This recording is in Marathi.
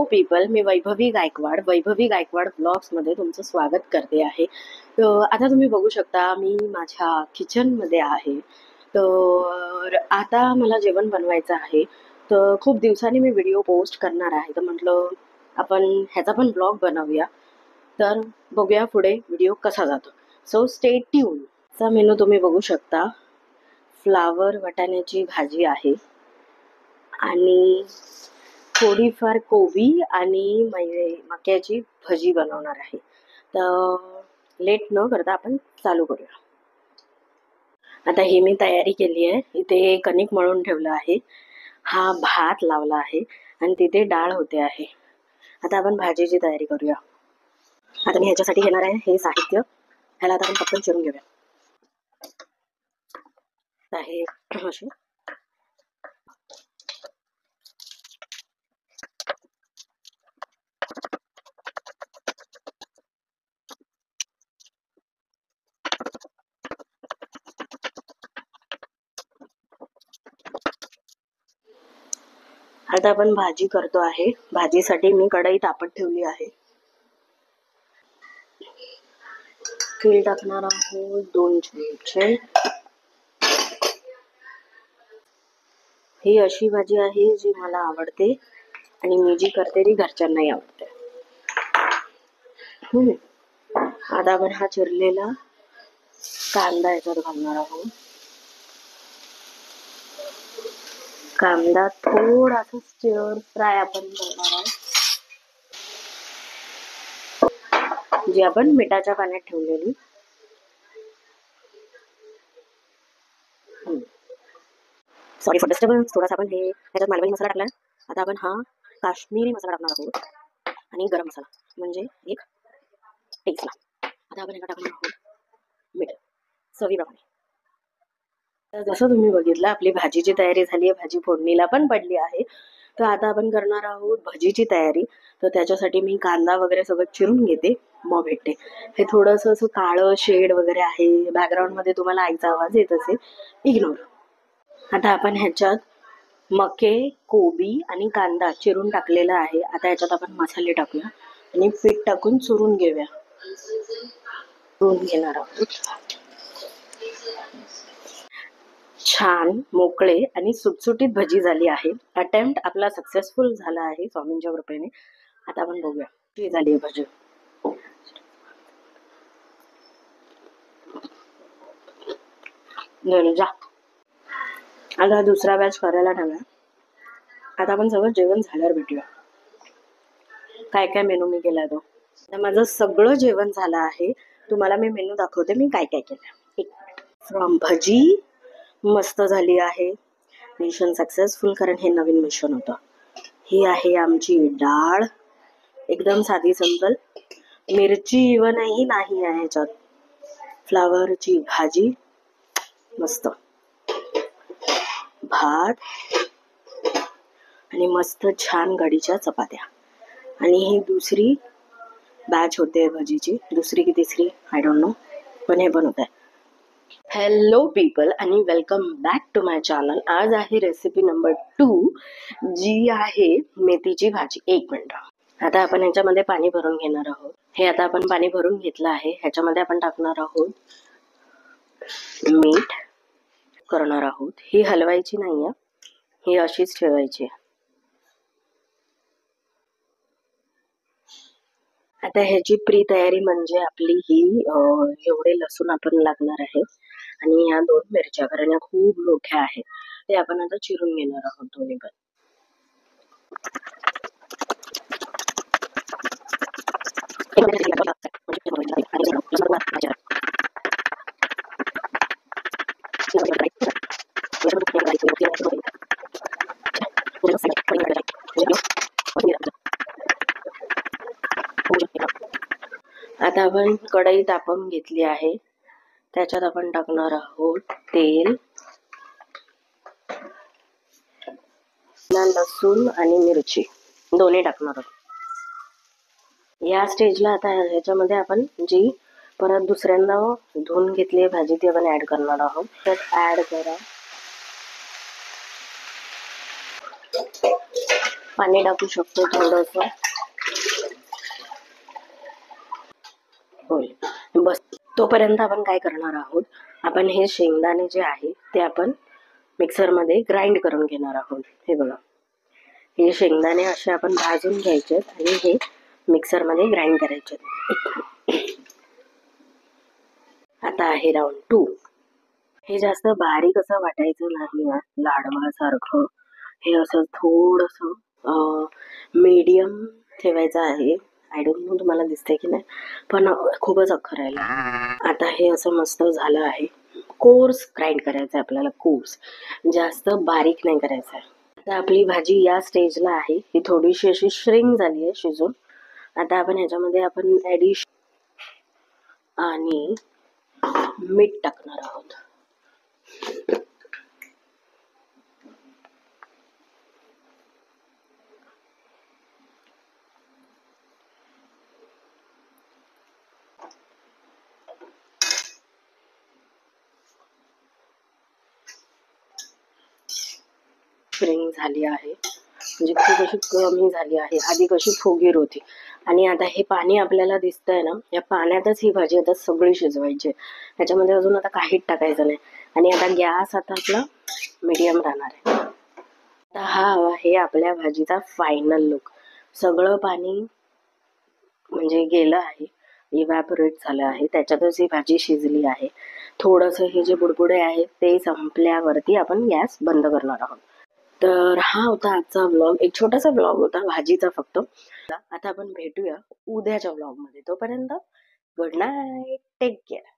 हॅलो पीपल, मी वैभवी गायकवाड ब्लॉग्समध्ये तुमचं स्वागत करते आहे. तर आता तुम्ही बघू शकता मी माझ्या किचनमध्ये आहे. तर आता मला जेवण बनवायचं आहे. तर खूप दिवसांनी मी व्हिडिओ पोस्ट करणार आहे, तर म्हटलं आपण ह्याचा पण ब्लॉग बनवूया. तर बघूया पुढे व्हिडिओ कसा जातो. So stay tune. चा मेनू तुम्ही बघू शकता. फ्लावर वाटाण्याची भाजी आहे आणि थोडीफार कोबी आणि मक्याची भजी बनवणार आहे. तर लेट न करता आपण चालू करूया. आता हे मी तयारी केली आहे. इथे कणिक मळून ठेवलं आहे, हा भात लावला आहे आणि तिथे डाळ होते आहे. आता आपण भाजीची तयारी करूया. आता मी ह्याच्यासाठी घेणार आहे हे साहित्य. ह्याला आता आपण पटकन चिरून घेऊया. आहे अशी आता आपण भाजी करतो आहे. भाजीसाठी मी कढई तापत ठेवली आहे. तेल टाकणार आहोत 2 चमचे. ही अशी भाजी आहे जी मला आवडते आणि मी जी करते ती घरच्यांनाही आवडते. आता आपण हा चिरलेला कांदा याच्यात घालणार आहोत. कांदा थोडासा स्टिअर फ्राय आपण करणार आहोत, जी आपण मिठाच्या पाण्यात ठेवलेली. Sorry for disturbance. थोडासा आपण हे ह्याच्यात मालवणी मसाला टाकला. आता आपण हा काश्मीरी मसाला टाकणार आहोत आणि गरम मसाला म्हणजे एक टेस्टला. आता आपण ह्याला टाकणार आहोत मीठ चवीप्रमाणे. तर जसं तुम्ही बघितलं आपली भाजीची तयारी झाली आहे. भाजी फोडणीला पण पडली आहे. तर आता आपण करणार आहोत भजीची तयारी. तर त्याच्यासाठी मी कांदा वगैरे सगळं चिरून घेते, मग भेटते. हे थोडंसं असं काळं शेड वगैरे आहे. बॅकग्राऊंडमध्ये तुम्हाला आईचा आवाज येत असेल, इग्नोर. आता आपण ह्याच्यात मके, कोबी आणि कांदा चिरून टाकलेला आहे. आता ह्याच्यात आपण मसाले टाकूया आणि पीठ टाकून चुरून घेऊया. चुरून घेणार आहोत. छान मोकळे आणि सुटसुटीत भजी झाली आहे. अटेम्प्ट आपला सक्सेसफुल झाला आहे स्वामींच्या कृपेने. आता आपण बघूया कशी झाली आहे भजी. जा आता दुसरा बॅच करायला ठेवला. आता आपण सगळं जेवण झाल्यावर भेटूया. काय काय मेनू मी केला तो. आता माझं सगळं जेवण झालं आहे. तुम्हाला मी मेनू दाखवते मी काय काय केलं. फ्रॉम भजी मस्त झाली आहे. मिशन सक्सेसफुल, कारण हे नवीन मिशन होतं. ही आहे आमची डाळ, एकदम साधी सिंपल. मिरची इव्हनही नाही आहे ह्याच्यात. फ्लावरची भाजी मस्त, भात आणि मस्त छान गडीच्या चपात्या. आणि ही दुसरी बॅच होते भजीची, दुसरी की तिसरी आय डोंट नो, पण हे पण होत आहे. हॅलो पीपल आणि welcome back to my channel. आज आहे रेसिपी नंबर 2, जी आहे मेथीची भाजी. 1 मिनिट. आता आपण ह्याच्यामध्ये पाणी भरून घेणार आहोत. हे आता आपण पाणी भरून घेतलं आहे. ह्याच्यामध्ये आपण टाकणार आहोत मीठ. करणार आहोत, ही हलवायची नाहीये, ही अशीच ठेवायची. आता ह्याची प्री तयारी म्हणजे आपली ही एवढे लसूण आपण लागणार आहे आणि ह्या 2 मिरच्या, कारण या खूप मोठ्या आहेत, ते आपण आता चिरून घेणार आहोत दोन्ही पण. आता आपण कढई तापवून घेतली आहे. त्याच्यात आपण टाकणार आहोत तेल, लसूण आणि मिरची दोन्ही टाकणार आहोत. या स्टेजला आता ह्याच्यामध्ये आपण जी परत दुसऱ्यांदा धुवून घेतली भाजी ती आपण ऍड करणार आहोत. त्यात ऍड करा पाणी टाकू शकतो थोडंसं. होय, बस. तोपर्यंत आपण काय करणार आहोत, आपण हे शेंगदाणे जे आहे ते आपण मिक्सरमध्ये ग्राइंड करून घेणार आहोत. हे बघा, हे शेंगदाणे असे आपण भाजून घ्यायचे आणि हे मिक्सरमध्ये ग्राइंड करायचे. आता आहे राऊंड 2. हे जास्त बारीक असं वाटायचं नाही, लाडवासारखं. हे असं थोडंसं मीडियम ठेवायचं आहे. आय डोंट नो तुम्हाला दिसतंय की नाही, पण खूपच अख्खं राहिलं. आता हे असं मस्त झालं आहे. कोर्स ग्राइंड करायचं आहे आपल्याला, कोर्स, जास्त बारीक नाही करायचं आहे. आता आपली भाजी या स्टेजला आहे, ही थोडीशी अशी श्रिंक झाली आहे शिजून. आता आपण ह्याच्यामध्ये आपण आणि मीठ टाकणार आहोत. श्रिंक झाली आहे, म्हणजे खूप अशी कमी झाली आहे. आधी कशी फुगीर होती. आणि आता हे पाणी आपल्याला दिसतंय ना, या पाण्यातच ही भाजी आता सगळी शिजवायची. ह्याच्यामध्ये अजून आता काहीच टाकायचं नाही. आणि आता गॅस आता आपला मीडियम राहणार आहे. आता हा आहे आपल्या भाजीचा फायनल लुक. सगळं पाणी म्हणजे गेलं आहे, इव्हॅपोरेट झालं आहे, त्याच्यातच ही भाजी शिजली आहे. थोडंसं हे जे बुडबुडे आहेत ते संपल्यावरती आपण गॅस बंद करणार आहोत. तर हा होता आजचा व्लॉग. एक छोटासा व्लॉग होता भाजीचा फक्त. आता आपण भेटूया उद्याच्या व्लॉगमध्ये. तोपर्यंत गुड नाईट, टेक केअर.